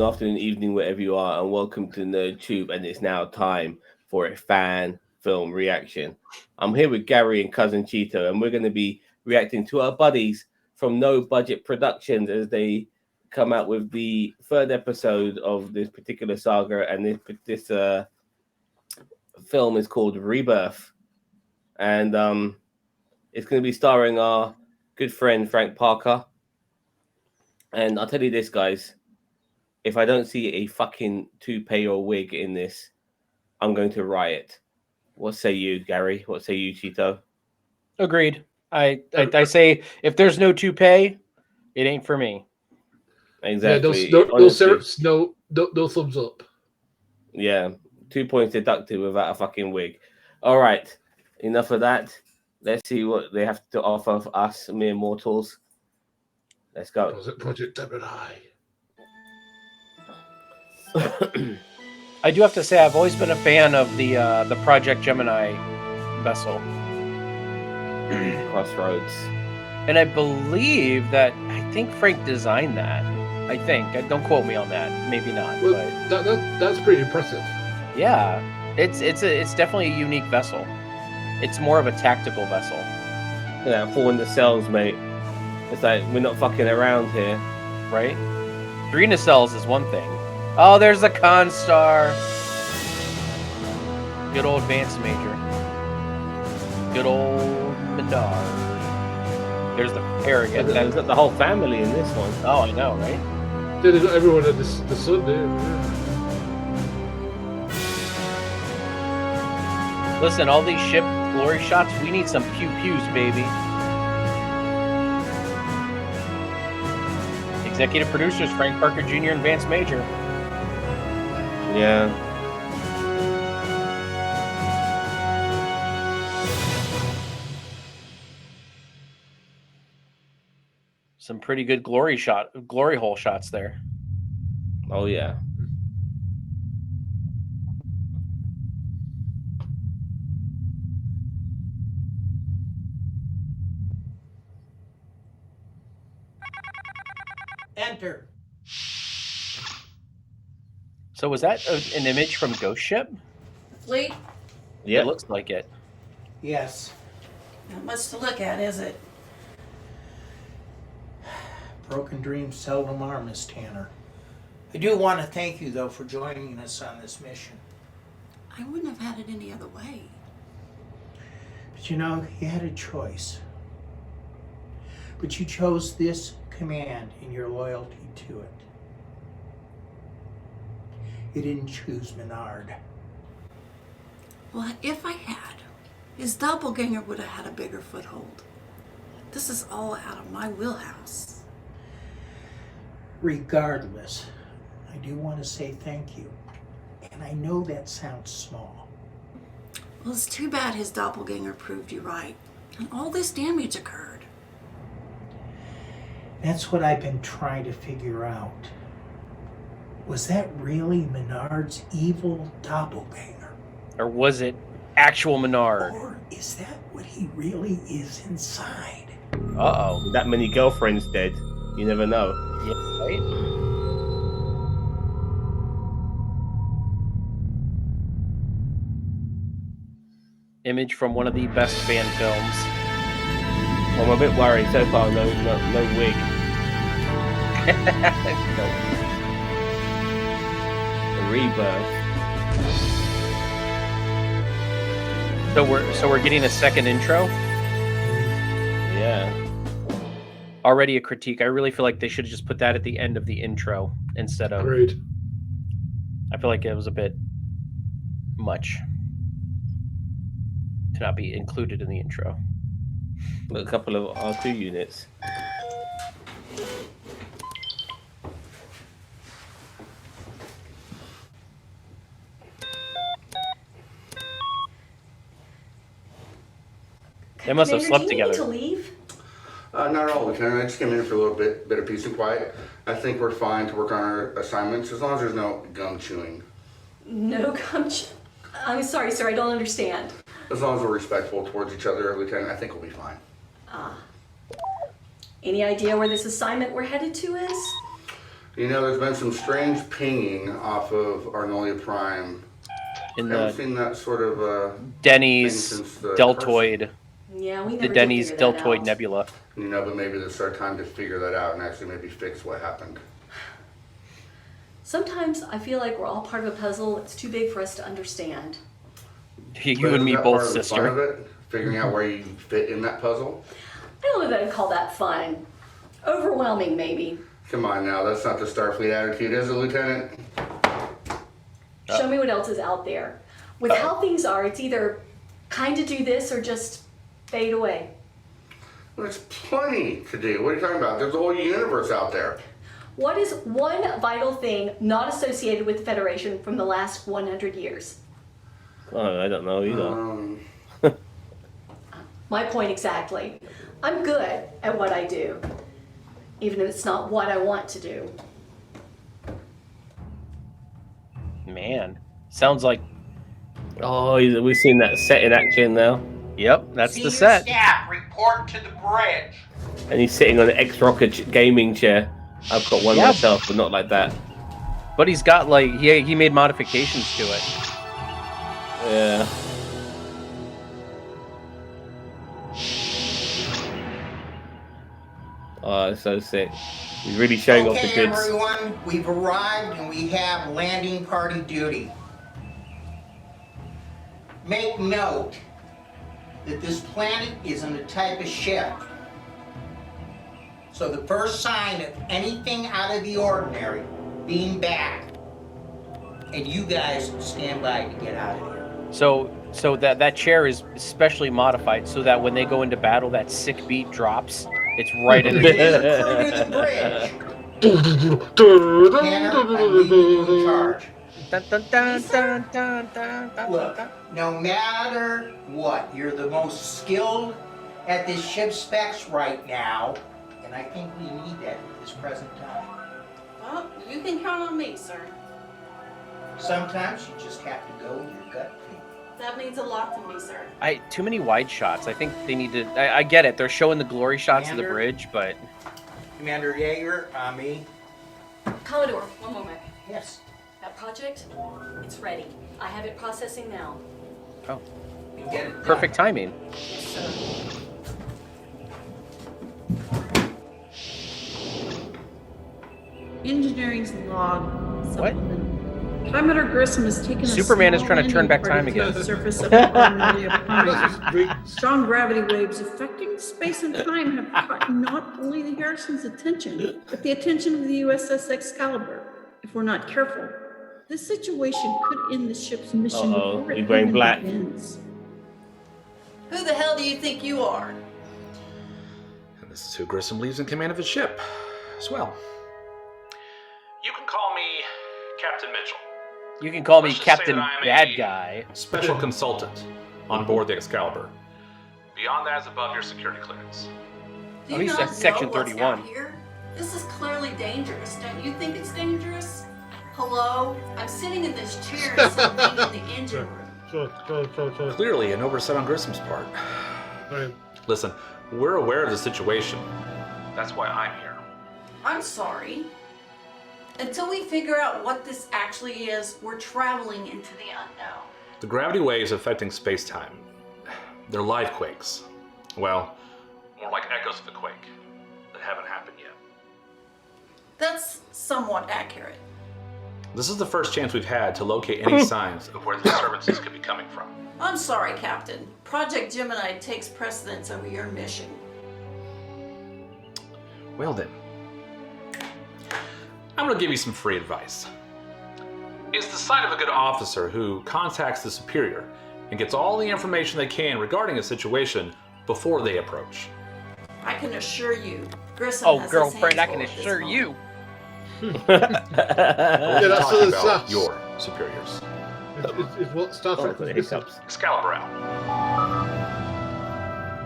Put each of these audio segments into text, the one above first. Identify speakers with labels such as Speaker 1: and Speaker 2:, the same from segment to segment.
Speaker 1: afternoon, evening, wherever you are, and welcome to NerdTube. And it's now time for a fan film reaction. I'm here with Gary and cousin Cheeto, and we're going to be reacting to our buddies from No Budget Productions as they come out with the third episode of this particular saga. And this film is called Rebirth, and it's going to be starring our good friend Frank Parker. And I'll tell you this, guys. If I don't see a fucking toupee or wig in this, I'm going to riot. What say you, Gary? What say you, Cheeto?
Speaker 2: Agreed. I say if there's no toupee, it ain't for me.
Speaker 1: Exactly.
Speaker 3: Yeah, no thumbs up.
Speaker 1: Yeah, 2 points deducted without a fucking wig. All right, enough of that. Let's see what they have to offer us mere mortals. Let's go.
Speaker 3: Project Gemini.
Speaker 2: I do have to say I've always been a fan of the Project Gemini vessel.
Speaker 1: CROSSROADS.
Speaker 2: And I believe that I think Frank designed that. I think. Don't quote me on that. Maybe not.
Speaker 3: Well,
Speaker 2: but
Speaker 3: that's pretty impressive.
Speaker 2: yeah, it's definitely a unique vessel. It's more of a tactical vessel.
Speaker 1: Yeah, 4 in the cells, mate. It's like we're not fucking around here,
Speaker 2: right? 3 nacelles is one thing. Oh, there's the Constar. Good old Vance Major. Good old Menard. There's the Harrigan.
Speaker 1: They've got the whole family in this one.
Speaker 2: Oh, I know, right?
Speaker 3: Yeah, they got everyone at the sun there. Yeah.
Speaker 2: Listen, all these ship glory shots, we need some pew-pews, baby. Executive producers Frank Parker Jr. and Vance Major.
Speaker 1: Yeah.
Speaker 2: Some pretty good glory hole shots there.
Speaker 1: Oh yeah.
Speaker 4: Enter.
Speaker 2: So was that an image from Ghost Ship?
Speaker 5: Fleet?
Speaker 1: Yeah.
Speaker 2: It looks like it.
Speaker 4: Yes.
Speaker 5: Not much to look at, is it?
Speaker 4: Broken dreams seldom are, Miss Tanner. I do want to thank you, though, for joining us on this mission.
Speaker 5: I wouldn't have had it any other way.
Speaker 4: But you know, you had a choice. But you chose this command in your loyalty to it. You didn't choose Menard.
Speaker 5: Well, if I had, his doppelganger would have had a bigger foothold. This is all out of my wheelhouse.
Speaker 4: Regardless, I do want to say thank you. And I know that sounds small.
Speaker 5: Well, it's too bad his doppelganger proved you right, and all this damage occurred.
Speaker 4: That's what I've been trying to figure out. Was that really Menard's evil doppelganger?
Speaker 2: Or was it actual Menard?
Speaker 4: Or is that what he really is inside?
Speaker 2: Uh-oh.
Speaker 1: With that many girlfriends dead, you never know.
Speaker 2: Yeah, right? Image from one of the best fan films.
Speaker 1: I'm a bit worried so far. No wig. The Rebirth.
Speaker 2: So we're getting a second intro.
Speaker 1: Yeah.
Speaker 2: Already a critique. I really feel like they should have just put that at the end of the intro instead of.
Speaker 3: Agreed.
Speaker 2: I feel like it was a bit much to not be included in the intro.
Speaker 1: A couple of R2 units.
Speaker 2: They must have slept
Speaker 5: Commander, do you need
Speaker 2: together.
Speaker 5: to leave?
Speaker 6: Not at all, Lieutenant. I just came in for a little bit of peace and quiet. I think we're fine to work on our assignments as long as there's no gum chewing.
Speaker 7: No gum. I'm sorry, sir. I don't understand.
Speaker 6: As long as we're respectful towards each other, Lieutenant, I think we'll be fine.
Speaker 7: Any idea where this assignment we're headed to is?
Speaker 6: You know, there's been some strange pinging off of Arnolia Prime.
Speaker 2: In
Speaker 6: I haven't
Speaker 2: the
Speaker 6: seen that sort of
Speaker 2: Denny's
Speaker 6: thing since the
Speaker 2: deltoid,
Speaker 7: Yeah, we never
Speaker 2: the
Speaker 7: did
Speaker 2: Denny's
Speaker 7: figure that
Speaker 2: deltoid
Speaker 7: out.
Speaker 2: nebula.
Speaker 6: You know, but maybe this is our time to figure that out and actually maybe fix what happened.
Speaker 7: Sometimes I feel like we're all part of a puzzle. It's too big for us to understand.
Speaker 2: You
Speaker 6: But
Speaker 2: and me
Speaker 6: isn't that
Speaker 2: both,
Speaker 6: part of the fun of
Speaker 2: sister.
Speaker 6: it? Figuring out where you fit in that puzzle?
Speaker 7: I don't know that I'd call that fun. Overwhelming, maybe.
Speaker 6: Come on now, that's not the Starfleet attitude, is it, Lieutenant?
Speaker 7: Show me what else is out there. With how things are, it's either kind of do this or just fade away.
Speaker 6: Well, there's plenty to do. What are you talking about? There's a whole universe out there.
Speaker 7: What is one vital thing not associated with the Federation from the last 100 years?
Speaker 1: Oh, I don't know either.
Speaker 7: My point exactly. I'm good at what I do, even if it's not what I want to do.
Speaker 2: Man, sounds like.
Speaker 1: Oh, we've seen that set in action now.
Speaker 2: Yep, that's the set.
Speaker 4: Staff, report to the bridge.
Speaker 1: And he's sitting on an X-Rocket gaming chair. I've got one myself, but not like that.
Speaker 2: But he's got like he made modifications to it.
Speaker 1: Yeah. Oh, it's so sick. He's really showing off the
Speaker 4: Okay,
Speaker 1: goods.
Speaker 4: everyone, we've arrived and we have landing party duty. Make note that this planet isn't a type of ship. So the first sign of anything out of the ordinary, beam back. And you guys stand by to get out of here.
Speaker 2: So that chair is specially modified so that when they go into battle, that sick beat drops. It's right in
Speaker 4: It is
Speaker 2: the.
Speaker 4: a crew to the bridge. Tanner, I'm leaving you in charge.
Speaker 2: Dun, dun, dun, dun, dun, dun, dun,
Speaker 4: Look,
Speaker 2: dun.
Speaker 4: no matter what, you're the most skilled at this ship specs right now, and I think we need that at this present time.
Speaker 5: Well, you can count on me, sir.
Speaker 4: Sometimes you just have to go with your gut feeling.
Speaker 5: That means a lot to me, sir.
Speaker 2: Too many wide shots. I think they need to. I get it. They're showing the glory shots of the
Speaker 4: Commander?
Speaker 2: bridge, but
Speaker 4: Commander Yeager, me.
Speaker 7: Commodore, one moment.
Speaker 4: Yes.
Speaker 7: That project, it's ready. I have it processing now.
Speaker 2: oh,
Speaker 4: We can get it done.
Speaker 2: perfect timing.
Speaker 7: Yes, sir.
Speaker 8: Engineering's log.
Speaker 2: What?
Speaker 8: Supplement. Commodore Grissom has taken a
Speaker 2: Superman is
Speaker 8: small
Speaker 2: trying to turn
Speaker 8: landing
Speaker 2: back time
Speaker 8: party to
Speaker 2: again.
Speaker 8: the surface of Arnolia Prime.
Speaker 3: Great.
Speaker 8: Strong gravity waves affecting space and time have caught not only the Harrison's attention, but the attention of the USS Excalibur. If we're not careful, this situation could end the ship's mission
Speaker 1: Uh-oh,
Speaker 8: before
Speaker 1: we
Speaker 8: it
Speaker 1: going
Speaker 8: even
Speaker 1: black.
Speaker 8: begins.
Speaker 5: Who the hell do you think you are?
Speaker 9: And this is who Grissom leaves in command of his ship as well. You can call me Captain Mitchell,
Speaker 2: You can call me
Speaker 9: Let's just say
Speaker 2: Captain
Speaker 9: that I'm
Speaker 2: Bad
Speaker 9: a-
Speaker 2: Guy.
Speaker 9: special consultant on board the Excalibur. Beyond that is above your security clearance.
Speaker 5: Do
Speaker 2: Oh,
Speaker 5: you
Speaker 2: he's
Speaker 5: not
Speaker 2: at Section
Speaker 5: know what's
Speaker 2: 31.
Speaker 5: out here? This is clearly dangerous. Don't you think it's dangerous? Hello? I'm sitting in this chair and something in the engine room.
Speaker 3: So.
Speaker 9: Clearly an oversight on Grissom's part.
Speaker 3: Right.
Speaker 9: Listen, we're aware of the situation. That's why I'm here.
Speaker 5: I'm sorry. Until we figure out what this actually is, we're traveling into the unknown.
Speaker 9: The gravity waves affecting space-time. They're live quakes. Well, more like echoes of a quake that haven't happened yet.
Speaker 5: That's somewhat accurate.
Speaker 9: This is the first chance we've had to locate any signs of where the disturbances could be coming from.
Speaker 5: I'm sorry, Captain. Project Gemini takes precedence over your mission.
Speaker 9: Well then, I'm gonna give you some free advice. It's the sign of a good officer who contacts the superior and gets all the information they can regarding a situation before they approach.
Speaker 5: I can assure you, Grissom
Speaker 2: Oh,
Speaker 5: has his
Speaker 2: girlfriend, I
Speaker 5: hands
Speaker 2: can
Speaker 5: full at this
Speaker 2: assure
Speaker 5: moment.
Speaker 2: you.
Speaker 9: I'm
Speaker 3: Yeah, that's
Speaker 9: talking
Speaker 3: the
Speaker 9: about
Speaker 3: sass.
Speaker 9: your superiors.
Speaker 3: It's what Star
Speaker 1: Oh,
Speaker 3: Trek
Speaker 1: the
Speaker 3: was missing.
Speaker 1: hiccups.
Speaker 9: Excalibur out.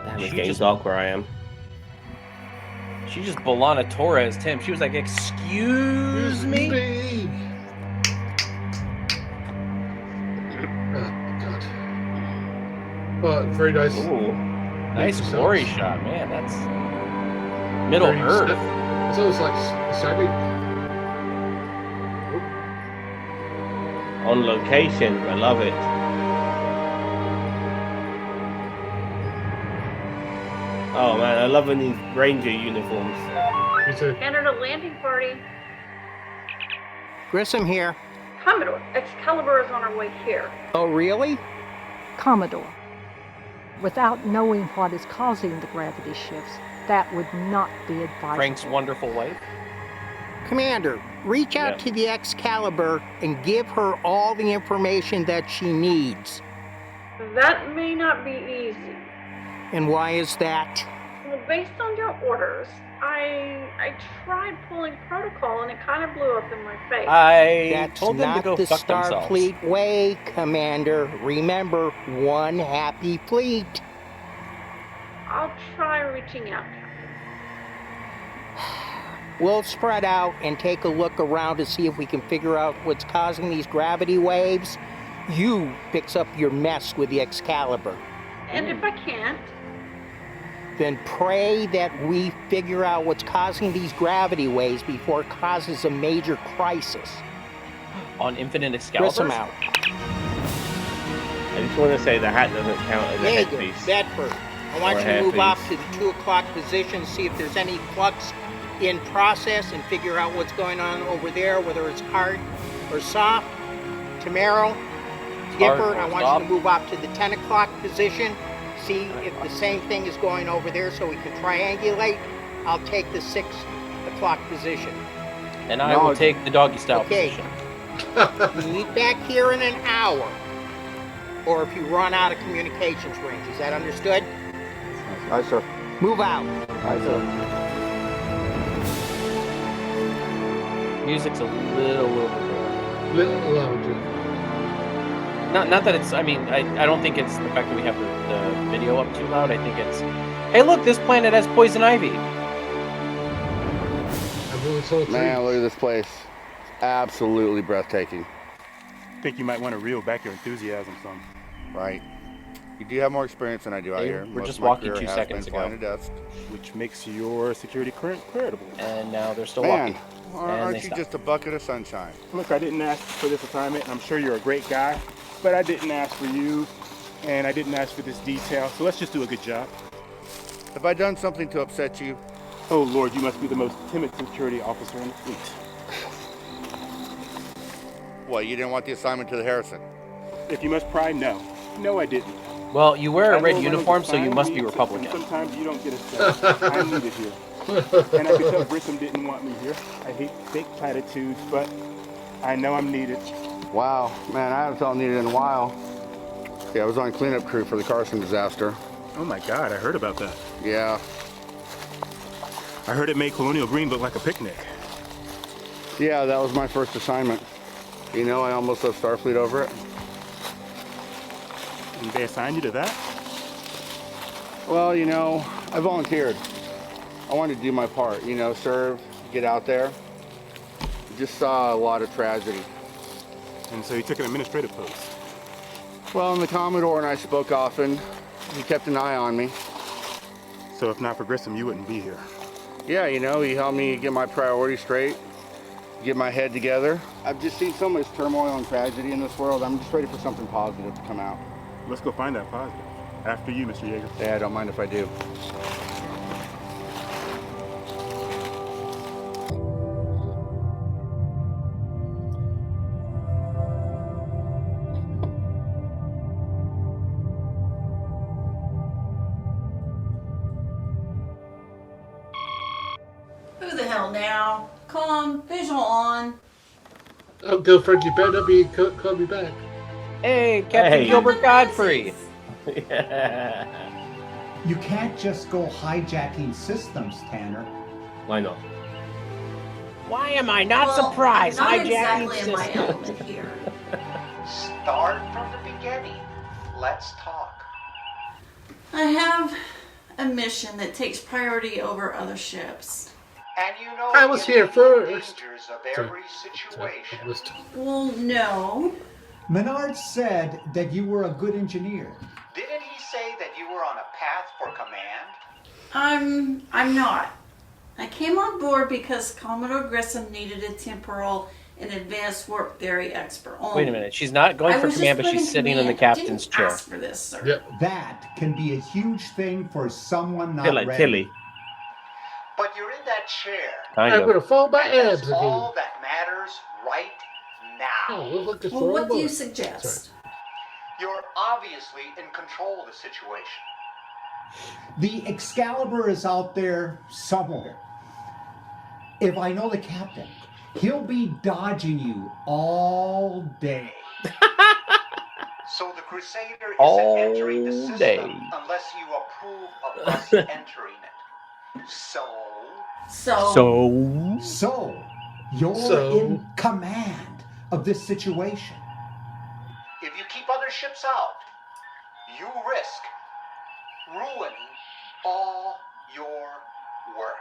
Speaker 1: Damn, it's
Speaker 2: She
Speaker 1: getting
Speaker 2: just-
Speaker 1: dark where I am.
Speaker 2: She just Bolana Torres Tim. She was like, "Excuse me."
Speaker 3: Oh, God. Oh, very nice.
Speaker 2: Ooh, nice
Speaker 3: Thank you,
Speaker 2: glory
Speaker 3: Sal.
Speaker 2: shot, man. That's Middle
Speaker 3: Very
Speaker 2: Earth.
Speaker 3: It's almost like Saturday.
Speaker 1: On location. I love it. Oh man, I love these ranger uniforms.
Speaker 3: Me too.
Speaker 8: Canada landing party.
Speaker 4: Grissom here.
Speaker 8: Commodore, Excalibur is on our way here.
Speaker 4: Oh, really?
Speaker 10: Commodore, without knowing what is causing the gravity shifts, that would not be advisable.
Speaker 2: Frank's wonderful wife.
Speaker 4: Commander, reach out to the Excalibur and give her all the information that she needs.
Speaker 8: That may not be easy.
Speaker 4: And why is that?
Speaker 8: Well, based on your orders, I tried pulling protocol and it kind of blew up in my face.
Speaker 2: I
Speaker 4: That's
Speaker 2: told them
Speaker 4: not
Speaker 2: to go
Speaker 4: the
Speaker 2: fuck themselves.
Speaker 4: Starfleet way, Commander. Remember, one happy fleet.
Speaker 8: I'll try reaching out.
Speaker 4: We'll spread out and take a look around to see if we can figure out what's causing these gravity waves. You fix up your mess with the Excalibur.
Speaker 8: And if I can't,
Speaker 4: Then pray that we figure out what's causing these gravity waves before it causes a major crisis.
Speaker 2: On Infinite Excalibur?
Speaker 4: Grissom out.
Speaker 1: I just want to say the hat doesn't count as a
Speaker 4: There you go,
Speaker 1: headpiece.
Speaker 4: Bedford. I want
Speaker 1: Or
Speaker 4: you to move
Speaker 1: hairpiece.
Speaker 4: off to the 2 o'clock position, see if there's any flux in process, and figure out what's going on over there, whether it's hard or soft. Tamaro, Gifford, I want you to move off to the 10 o'clock position, see if the same thing is going over there so we can triangulate. I'll take the 6 o'clock position.
Speaker 2: And I will take the doggy style
Speaker 4: Okay.
Speaker 2: position.
Speaker 4: Meet back here in an hour, or if you run out of communications range. Is that understood?
Speaker 6: Aye, sir.
Speaker 4: Move out.
Speaker 6: Aye, sir.
Speaker 2: Music's a little over there.
Speaker 3: Little louder.
Speaker 2: Not that it's, I mean, I don't think it's the fact that we have the video up too loud. I think it's, hey look, this planet has poison ivy.
Speaker 6: Man, look at this place. Absolutely breathtaking.
Speaker 11: I think you might want to reel back your enthusiasm some.
Speaker 6: Right. You do have more experience than I do out
Speaker 2: Hey,
Speaker 6: here.
Speaker 2: we're
Speaker 6: Most
Speaker 2: just
Speaker 6: of my
Speaker 2: walking
Speaker 6: career
Speaker 2: 2
Speaker 6: has
Speaker 2: seconds
Speaker 6: been
Speaker 2: ago.
Speaker 6: flying a desk.
Speaker 11: Which makes your security clearance credible.
Speaker 2: And now they're still
Speaker 6: Man,
Speaker 2: walking. And
Speaker 6: aren't
Speaker 2: they
Speaker 6: you
Speaker 2: stop.
Speaker 6: just a bucket of sunshine?
Speaker 11: Look, I didn't ask for this assignment, and I'm sure you're a great guy, but I didn't ask for you, and I didn't ask for this detail, so let's just do a good job.
Speaker 6: Have I done something to upset you?
Speaker 11: Oh Lord, you must be the most timid security officer in the fleet.
Speaker 6: What, you didn't want the assignment to the Harrison?
Speaker 11: If you must pry, no. No, I didn't.
Speaker 2: Well, you wear a
Speaker 11: I
Speaker 2: red
Speaker 11: know
Speaker 2: uniform, so you
Speaker 11: assigned
Speaker 2: must
Speaker 11: me
Speaker 2: be
Speaker 11: to-
Speaker 2: Republican.
Speaker 11: and sometimes you don't get a say. I need it here. And I could tell Grissom didn't want me here. I hate fake platitudes, but I know I'm needed.
Speaker 6: Wow, man, I haven't felt needed in a while. Yeah, I was on cleanup crew for the Carson disaster.
Speaker 11: Oh my God, I heard about that.
Speaker 6: Yeah.
Speaker 11: I heard it made Colonial Green look like a picnic.
Speaker 6: Yeah, that was my first assignment. You know, I almost left Starfleet over it.
Speaker 11: And they assigned you to that?
Speaker 6: Well, you know, I volunteered. I wanted to do my part, you know, serve, get out there. Just saw a lot of tragedy.
Speaker 11: And so you took an administrative post.
Speaker 6: Well, and the Commodore and I spoke often. He kept an eye on me.
Speaker 11: So if not for Grissom, you wouldn't be here.
Speaker 6: Yeah, you know, he helped me get my priorities straight, get my head together. I've just seen so much turmoil and tragedy in this world. I'm just ready for something positive to come out.
Speaker 11: Let's go find that positive. After you, Mr. Yeager.
Speaker 6: Yeah, I don't mind if I do.
Speaker 5: Who the hell now? Calm, visual on.
Speaker 3: Oh, go, Frank, you better not be call me back.
Speaker 2: Hey, Captain Gilbert Godfrey.
Speaker 1: Yeah.
Speaker 12: You can't just go hijacking systems, Tanner.
Speaker 1: Why not?
Speaker 2: Why am I not surprised?
Speaker 5: Not
Speaker 2: Hijacking
Speaker 5: exactly in my
Speaker 2: systems.
Speaker 5: element here.
Speaker 4: Start from the beginning. Let's talk.
Speaker 5: I have a mission that takes priority over other ships.
Speaker 4: And you know
Speaker 3: I was here first.
Speaker 4: dangers of
Speaker 3: Sorry.
Speaker 4: every situation.
Speaker 5: Well, no.
Speaker 12: Menard said that you were a good engineer.
Speaker 4: Didn't he say that you were on a path for command?
Speaker 5: I'm not. I came on board because Commodore Grissom needed a temporal an advanced warp theory expert only.
Speaker 2: Wait a minute. She's not going for command, but she's sitting in the captain's chair.
Speaker 5: Ask for this, sir.
Speaker 3: Yep.
Speaker 12: That can be a huge thing for someone not
Speaker 1: Feel like
Speaker 12: ready.
Speaker 1: Tilly.
Speaker 13: But you're in that chair.
Speaker 2: Kind
Speaker 3: I'm
Speaker 2: of.
Speaker 3: gonna fall my abs
Speaker 13: That's
Speaker 3: again.
Speaker 13: all that matters right now.
Speaker 3: Oh, we're looking
Speaker 5: Well,
Speaker 3: for
Speaker 5: what
Speaker 3: a
Speaker 5: do you
Speaker 3: book.
Speaker 5: suggest?
Speaker 13: You're obviously in control of the situation.
Speaker 12: The Excalibur is out there somewhere. If I know the captain, he'll be dodging you all day.
Speaker 13: So the Crusader
Speaker 2: All
Speaker 13: isn't entering the system
Speaker 2: day.
Speaker 13: unless you approve of us entering it.
Speaker 12: So you're in command of this situation.
Speaker 13: If you keep other ships out, you risk ruining all your work.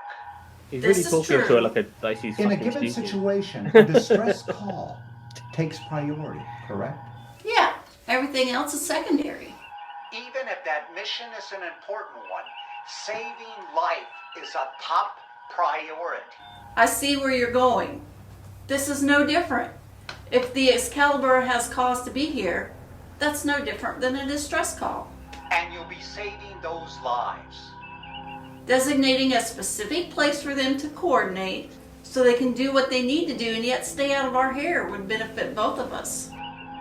Speaker 1: He's
Speaker 5: This
Speaker 1: really
Speaker 5: is
Speaker 1: talking to
Speaker 5: true.
Speaker 1: her like she's
Speaker 12: In a
Speaker 1: fucking
Speaker 12: given
Speaker 1: stupid.
Speaker 12: situation, a distress call takes priority, correct?
Speaker 5: Yeah, everything else is secondary.
Speaker 13: Even if that mission is an important one, saving life is a top priority.
Speaker 5: I see where you're going. This is no different. If the Excalibur has cause to be here, that's no different than a distress call.
Speaker 13: And you'll be saving those lives.
Speaker 5: Designating a specific place for them to coordinate so they can do what they need to do and yet stay out of our hair would benefit both of us.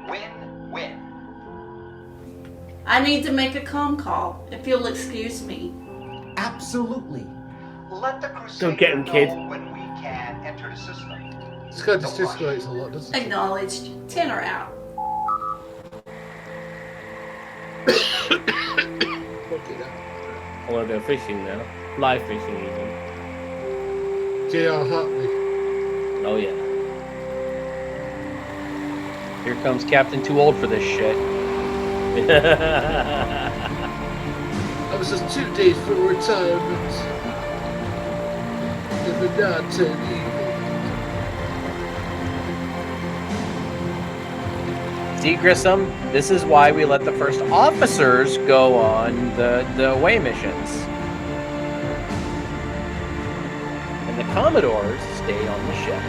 Speaker 13: Win-win.
Speaker 5: I need to make a comm call, if you'll excuse me.
Speaker 12: Absolutely.
Speaker 13: Let the Crusader
Speaker 1: Don't get him, kid.
Speaker 13: know when we can enter the system.
Speaker 3: This guy just gesticulates a lot, doesn't he?
Speaker 5: Acknowledged. 10 are out.
Speaker 1: I want to go fishing now. Live fishing even.
Speaker 3: J.R. Hartley.
Speaker 1: Oh yeah.
Speaker 2: Here comes Captain Too Old for this shit.
Speaker 3: I was just 2 days from retirement. And the dad turned evil.
Speaker 2: See, Grissom, this is why we let the first officers go on the away missions. And the Commodores stay on the ship.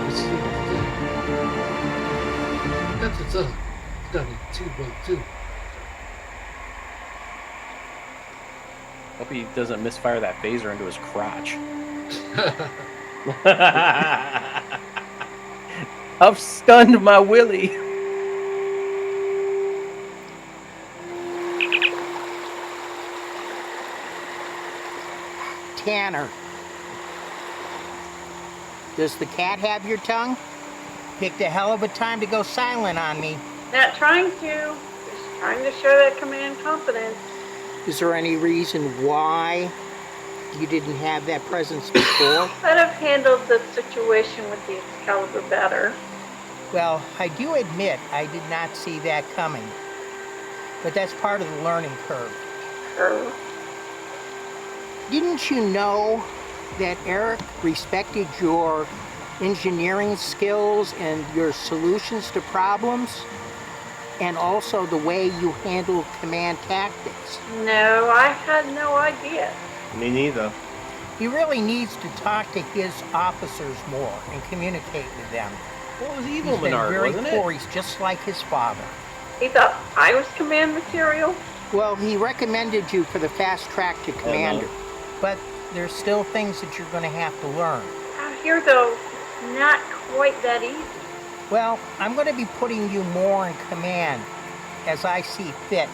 Speaker 3: It's that's what's up. Danny 212.
Speaker 2: Hope he doesn't misfire that phaser into his crotch. I've stunned my willy.
Speaker 4: Tanner, does the cat have your tongue? Picked a hell of a time to go silent on me.
Speaker 8: Not trying to, just trying to show that command confidence.
Speaker 4: Is there any reason why you didn't have that presence before?
Speaker 8: I'd have handled the situation with the Excalibur better.
Speaker 4: Well, I do admit I did not see that coming. But that's part of the learning curve. Didn't you know that Eric respected your engineering skills and your solutions to problems? And also the way you handled command tactics?
Speaker 8: No, I had no idea.
Speaker 1: Me neither.
Speaker 4: He really needs to talk to his officers more and communicate with them.
Speaker 2: What was evil
Speaker 4: He's been
Speaker 2: Menard,
Speaker 4: very
Speaker 2: wasn't
Speaker 4: poor.
Speaker 2: it?
Speaker 4: He's just like his father.
Speaker 8: He thought I was command material?
Speaker 4: Well, he recommended you for the fast track to commander. But there's still things that you're going to have to learn.
Speaker 8: Out here, though, it's not quite that easy.
Speaker 4: Well, I'm going to be putting you more in command as I see fit.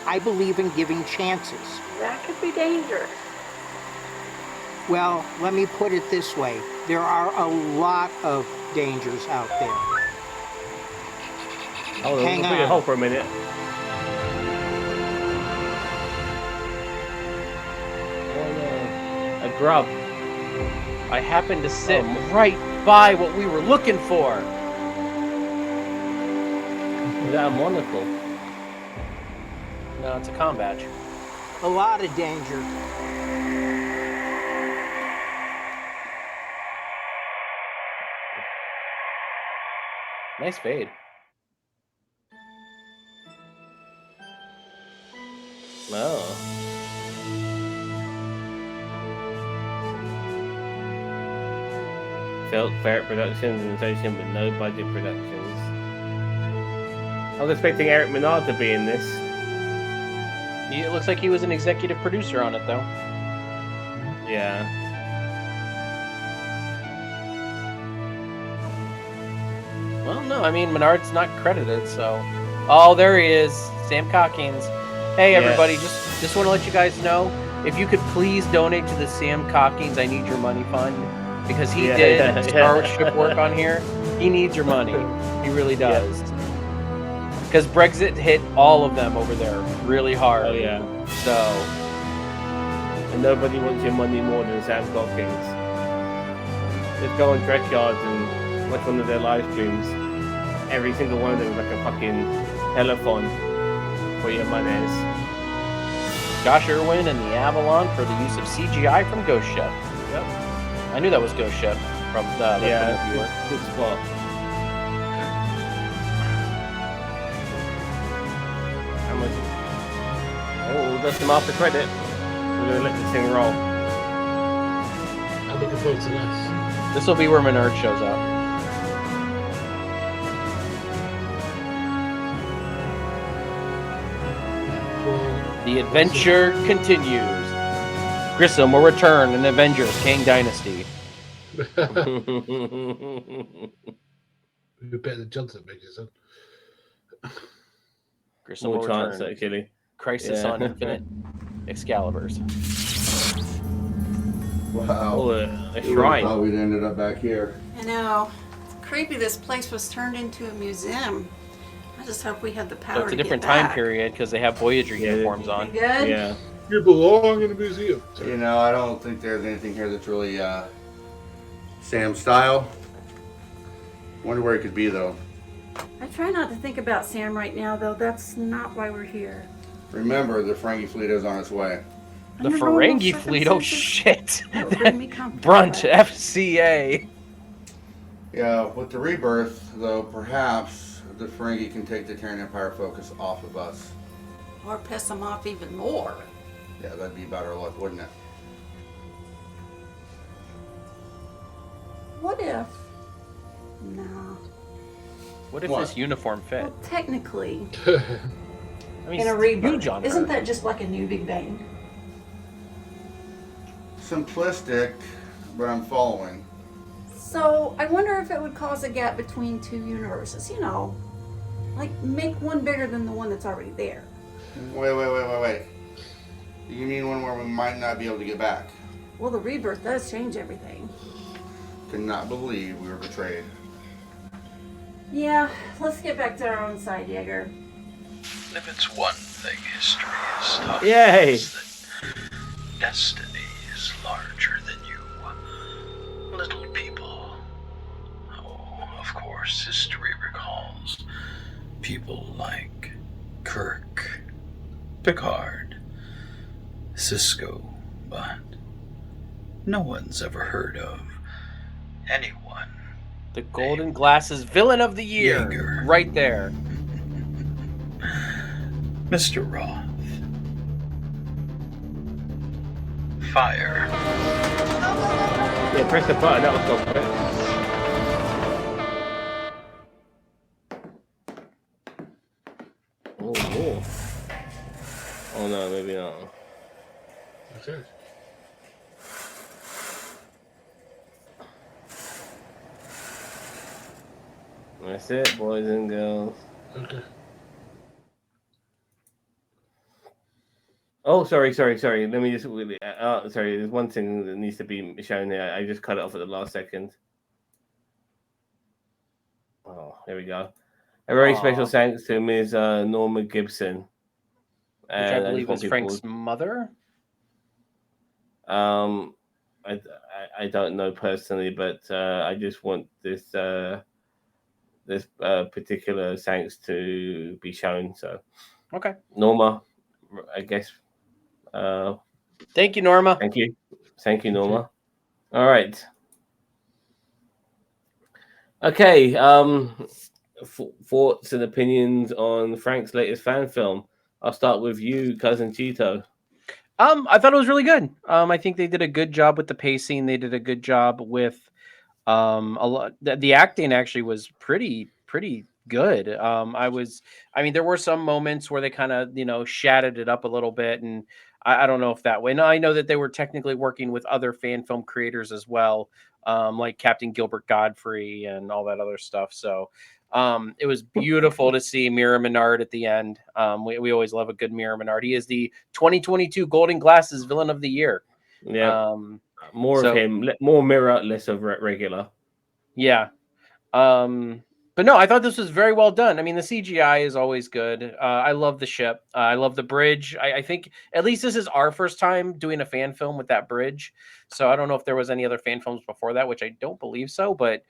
Speaker 4: I believe in giving chances.
Speaker 8: That could be dangerous.
Speaker 4: Well, let me put it this way. There are a lot of dangers out there.
Speaker 1: Hold on,
Speaker 4: Hang
Speaker 1: we'll put
Speaker 4: on.
Speaker 1: hold for a minute. Oh no, a grub.
Speaker 2: I happened to sit right by what we were looking for.
Speaker 1: Is that a monocle?
Speaker 2: No, it's a comm badge.
Speaker 4: A lot of danger.
Speaker 2: Nice fade.
Speaker 1: Oh. FilkFerret Productions in association with No Budget Productions. I was expecting Eric Menard to be in this.
Speaker 2: It looks like he was an executive producer on it, though.
Speaker 1: Yeah.
Speaker 2: Well, no, I mean, Menard's not credited, so... Oh, there he is. Sam Cockings. Hey, everybody, just want to let you guys know, if you could please donate to the Sam Cockings I Need Your Money Fund, because he did starship work on here. He needs your money. He really does. Because Brexit hit all of them over there really hard.
Speaker 1: Oh, yeah.
Speaker 2: So...
Speaker 1: And nobody wants your money more than Sam Cockings. Just go on Dress Yards and watch one of their live streams. Every single one of them is like a fucking telephone for your monies.
Speaker 2: Josh Irwin and the Avalon for the use of CGI from Ghost Ship. Yep. I knew that was Ghost Ship from the viewer.
Speaker 1: Good spot. How much? Oh, that's some after credit. We're gonna let this thing roll.
Speaker 3: I'm looking forward to this.
Speaker 2: This will be where Menard shows up. The adventure continues. Grissom will return in Avengers Kang Dynasty.
Speaker 3: We're better than Johnson makes it.
Speaker 2: Grissom
Speaker 1: More
Speaker 2: will
Speaker 1: chance,
Speaker 2: return.
Speaker 1: actually.
Speaker 2: Crisis on Infinite Excaliburs.
Speaker 6: Wow.
Speaker 1: Oh, a shrine.
Speaker 6: I thought we'd ended up back here.
Speaker 5: I know. It's creepy this place was turned into a museum. I just hope we have the power
Speaker 2: So it's a
Speaker 5: to
Speaker 2: different
Speaker 5: get
Speaker 2: time
Speaker 5: back.
Speaker 2: period because they have Voyager uniforms on.
Speaker 5: Good?
Speaker 1: Yeah.
Speaker 3: You belong in a museum.
Speaker 6: You know, I don't think there's anything here that's really Sam style. Wonder where it could be though.
Speaker 5: I try not to think about Sam right now, though. That's not why we're here.
Speaker 6: Remember, the Ferengi fleet is on its way.
Speaker 2: The
Speaker 5: Under normal
Speaker 2: Ferengi fleet? Oh shit!
Speaker 5: That would bring me comfort.
Speaker 2: Brunt FCA.
Speaker 6: Yeah, with the rebirth though, perhaps the Ferengi can take the Terran Empire focus off of us.
Speaker 5: Or piss them off even more.
Speaker 6: Yeah, that'd be about our luck, wouldn't it?
Speaker 5: What if? No.
Speaker 2: What if
Speaker 6: What?
Speaker 2: this uniform fit?
Speaker 5: Well, technically,
Speaker 2: I mean,
Speaker 5: in a
Speaker 2: it's
Speaker 5: rebirth,
Speaker 2: huge on
Speaker 5: isn't
Speaker 2: her.
Speaker 5: that just like a new Big Bang?
Speaker 6: Simplistic, but I'm following.
Speaker 5: So I wonder if it would cause a gap between two universes. You know, like make one bigger than the one that's already there.
Speaker 6: Wait. You mean one where we might not be able to get back?
Speaker 5: Well, the rebirth does change everything.
Speaker 6: Cannot believe we were betrayed.
Speaker 5: Yeah, let's get back to our own side, Jaeger.
Speaker 14: If it's one thing history has taught
Speaker 1: Yay!
Speaker 14: us, that destiny is larger than you. Little people. Oh, of course, history recalls people like Kirk, Picard, Cisco, but no one's ever heard of anyone.
Speaker 2: The Golden Glasses Villain of the Year.
Speaker 14: Jaeger.
Speaker 2: Right there.
Speaker 14: Mr. Roth. Fire.
Speaker 1: Yeah, press the button. That was so quick. Oh. Oh no, maybe not.
Speaker 3: Okay.
Speaker 1: That's it, boys and girls.
Speaker 3: Okay.
Speaker 1: Oh, sorry. Let me just sorry. There's one thing that needs to be shown here. I just cut it off at the last second. Oh, there we go. A very special thanks to Ms. Norma Gibson,
Speaker 2: Which I believe
Speaker 1: just
Speaker 2: is
Speaker 1: want
Speaker 2: Frank's
Speaker 1: people-
Speaker 2: mother.
Speaker 1: I don't know personally, but I just want this this particular thanks to be shown. So,
Speaker 2: Okay.
Speaker 1: Norma, I guess.
Speaker 2: Thank you, Norma.
Speaker 1: Thank you, Norma. All right. Okay. Thoughts and opinions on Frank's latest fan film. I'll start with you, cousin Cheeto.
Speaker 2: I thought it was really good. I think they did a good job with the pacing. They did a good job with A lot. The acting actually was pretty good. I mean, there were some moments where they kind of shattered it up a little bit, and I don't know if that way. Now I know that they were technically working with other fan film creators as well, like Captain Gilbert Godfrey and all that other stuff. So it was beautiful to see Mira Menard at the end. We always love a good Mira Menard. He is the 2022 Golden Glasses Villain of the Year.
Speaker 1: Yeah, more of him, more Mirror, less of regular.
Speaker 2: Yeah. But no, I thought this was very well done. I mean, the CGI is always good. I love the ship. I love the bridge. I think at least this is our first time doing a fan film with that bridge. So I don't know if there was any other fan films before that, which I don't believe so. But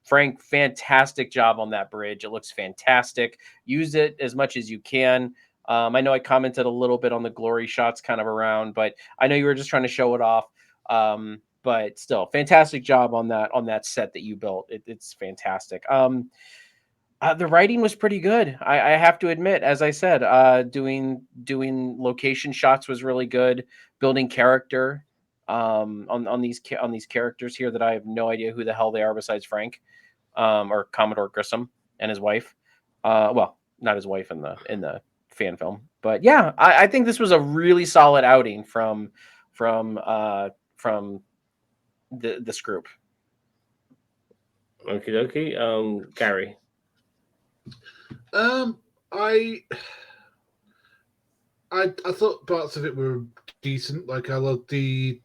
Speaker 2: Frank, fantastic job on that bridge. It looks fantastic. Use it as much as you can. I know I commented a little bit on the glory shots kind of around, but I know you were just trying to show it off. But still, fantastic job on that set that you built. It's fantastic. The writing was pretty good. I have to admit, as I said, doing location shots was really good. Building character on these characters here that I have no idea who the hell they are besides Frank, or Commodore Grissom and his wife. Well, not his wife in the fan film, but yeah, I think this was a really solid outing from this group.
Speaker 1: Okie dokie. Gary.
Speaker 3: I thought parts of it were decent. Like I loved the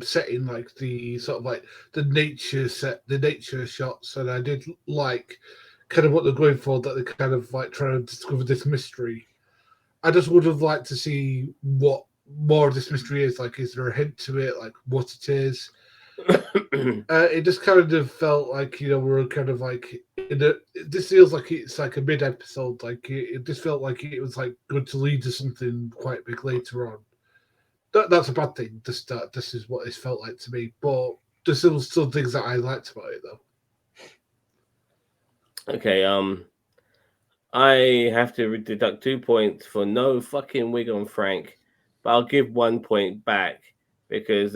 Speaker 3: setting, like the sort of like the nature shots, and I did like kind of what they're going for, that they're kind of like trying to discover this mystery. I just would have liked to see what more of this mystery is. Like, is there a hint to it, like what it is? It just kind of felt like, we're kind of like this feels like it's like a mid-episode. Like it just felt like it was like good to lead to something quite big later on. That's a bad thing. This is what it felt like to me, but there's still things that I liked about it though.
Speaker 1: Okay, I have to deduct 2 points for no fucking wig on Frank, but I'll give 1 point back because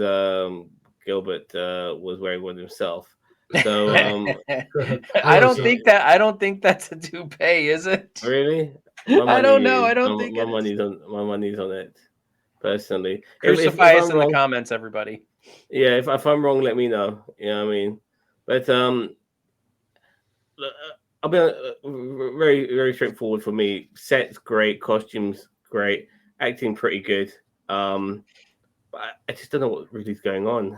Speaker 1: Gilbert was wearing one himself. So
Speaker 2: I don't think that's a toupee, is it?
Speaker 1: Really?
Speaker 2: I don't know. I don't think
Speaker 1: my money's on it. Personally,
Speaker 2: crucify us in the comments, everybody.
Speaker 1: Yeah, if I'm wrong, let me know. You know what I mean? But I'll be very, very straightforward for me. Sets great, costumes great, acting pretty good. But I just don't know what really is going on.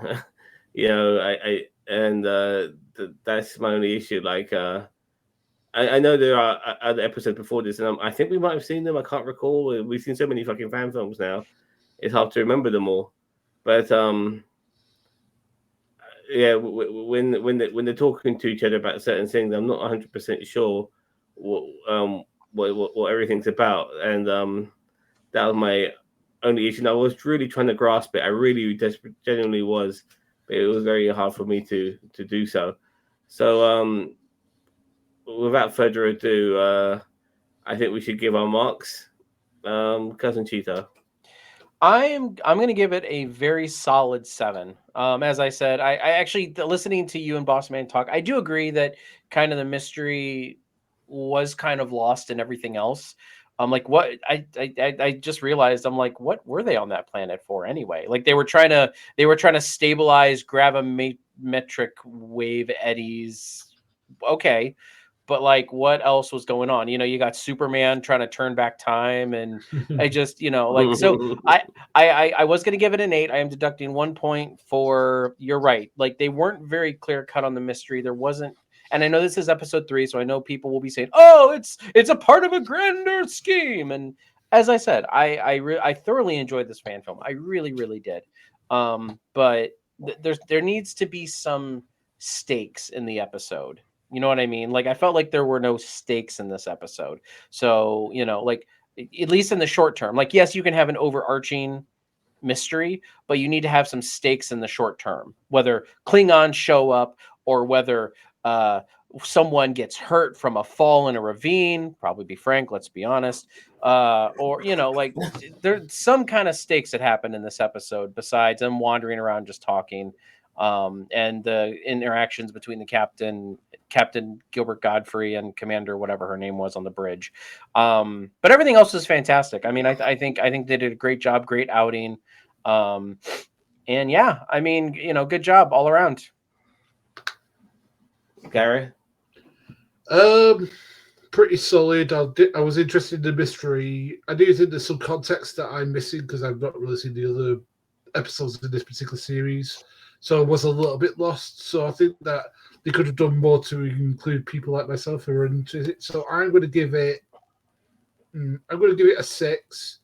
Speaker 1: That's my only issue. Like, I know there are other episodes before this, and I think we might have seen them. I can't recall. We've seen so many fucking fan films now; it's hard to remember them all. But yeah, when they're talking to each other about certain things, I'm not 100% sure what everything's about, and that was my only issue. And I was really trying to grasp it. I really genuinely was, but it was very hard for me to do so. So without further ado, I think we should give our marks. Cousin Cheeto.
Speaker 2: I'm going to give it a very solid 7. As I said, I actually, listening to you and Bossman talk, I do agree that kind of the mystery was kind of lost in everything else. Like what I just realized, I'm like, what were they on that planet for anyway? Like they were trying to stabilize gravimetric wave eddies. Okay. But like, what else was going on? You got Superman trying to turn back time, and I just, like, so I was going to give it an 8. I am deducting 1 point for, you're right. Like they weren't very clear cut on the mystery. There wasn't, and I know this is episode 3, so I know people will be saying, "Oh, it's a part of a grander scheme." And as I said, I thoroughly enjoyed this fan film. I really, really did. But there needs to be some stakes in the episode. You know what I mean? Like I felt like there were no stakes in this episode. So, like at least in the short term, like, yes, you can have an overarching mystery, but you need to have some stakes in the short term, whether Klingons show up or whether someone gets hurt from a fall in a ravine, probably be Frank, let's be honest. Or, like there's some kind of stakes that happen in this episode besides them wandering around just talking. and the interactions between the Captain Gilbert Godfrey and Commander whatever her name was on the bridge. But everything else is fantastic. I mean, I think they did a great job, great outing. And yeah, I mean, good job all around.
Speaker 1: Gary?
Speaker 3: Pretty solid. I was interested in the mystery. I do think there's some context that I'm missing because I've not really seen the other episodes in this particular series, so I was a little bit lost. So I think that they could have done more to include people like myself who are into it. So I'm going to give it a 6,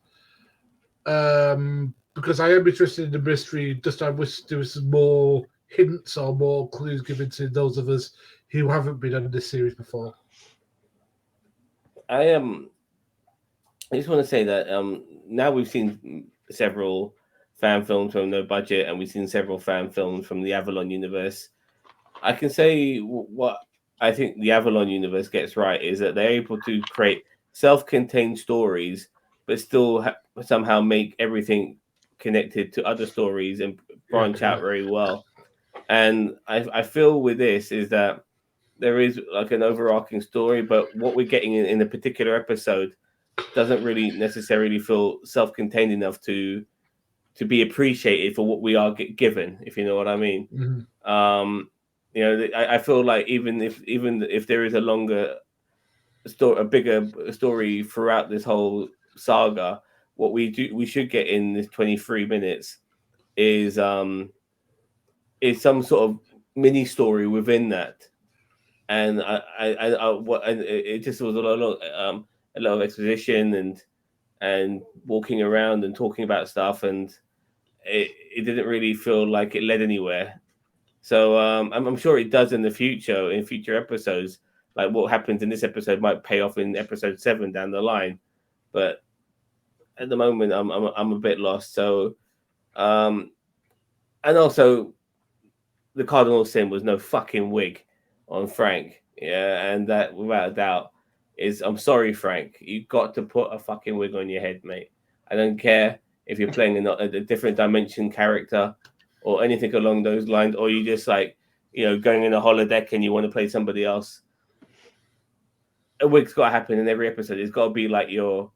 Speaker 3: because I am interested in the mystery. Just I wish there was some more hints or more clues given to those of us who haven't been on this series before.
Speaker 1: I just want to say that now we've seen several fan films from No Budget, and we've seen several fan films from the Avalon universe. I can say what I think the Avalon universe gets right is that they're able to create self-contained stories, but still somehow make everything connected to other stories and branch out very well. And I feel with this is that there is like an overarching story, but what we're getting in a particular episode doesn't really necessarily feel self-contained enough to be appreciated for what we are given, if you know what I mean.
Speaker 3: Mm-hmm.
Speaker 1: I feel like even if there is a longer story, a bigger story throughout this whole saga, what we should get in this 23 minutes is some sort of mini story within that. And it just was a lot of exposition and walking around and talking about stuff, and it didn't really feel like it led anywhere. So I'm sure it does in future episodes. Like what happens in this episode might pay off in episode 7 down the line, but at the moment I'm a bit lost. So and also the cardinal sin was no fucking wig on Frank. Yeah, and that without a doubt is, I'm sorry, Frank, you got to put a fucking wig on your head, mate. I don't care if you're playing a different dimension character or anything along those lines, or you just like, going in a holodeck and you want to play somebody else. A wig's got to happen in every episode. It's got to be like your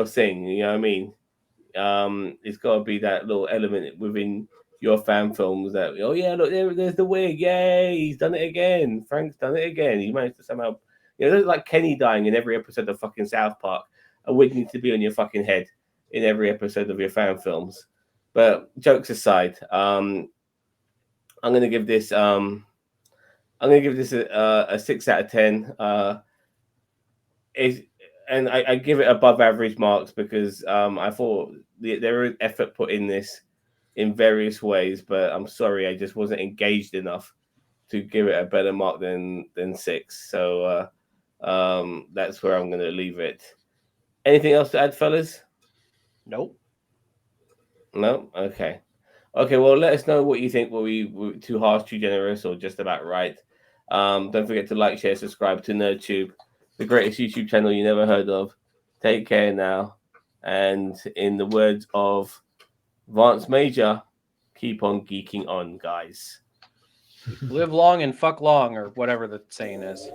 Speaker 1: thing. You know what I mean? It's got to be that little element within your fan films that, oh yeah, look, there's the wig, yay, he's done it again. Frank's done it again. He managed to somehow, there's like Kenny dying in every episode of fucking South Park. A wig needs to be on your fucking head in every episode of your fan films. But jokes aside, I'm gonna give this a 6 out of 10. I give it above average marks because I thought there was effort put in this in various ways, but I'm sorry, I just wasn't engaged enough to give it a better mark than 6. So that's where I'm going to leave it. Anything else to add, fellas?
Speaker 2: Nope.
Speaker 1: No? Okay. Well, let us know what you think. Were we too harsh, too generous, or just about right? Don't forget to like, share, subscribe to NerdTube, the greatest YouTube channel you never heard of. Take care now. And in the words of Vance Major, keep on geeking on, guys.
Speaker 2: Live long and fuck long, or whatever the saying is.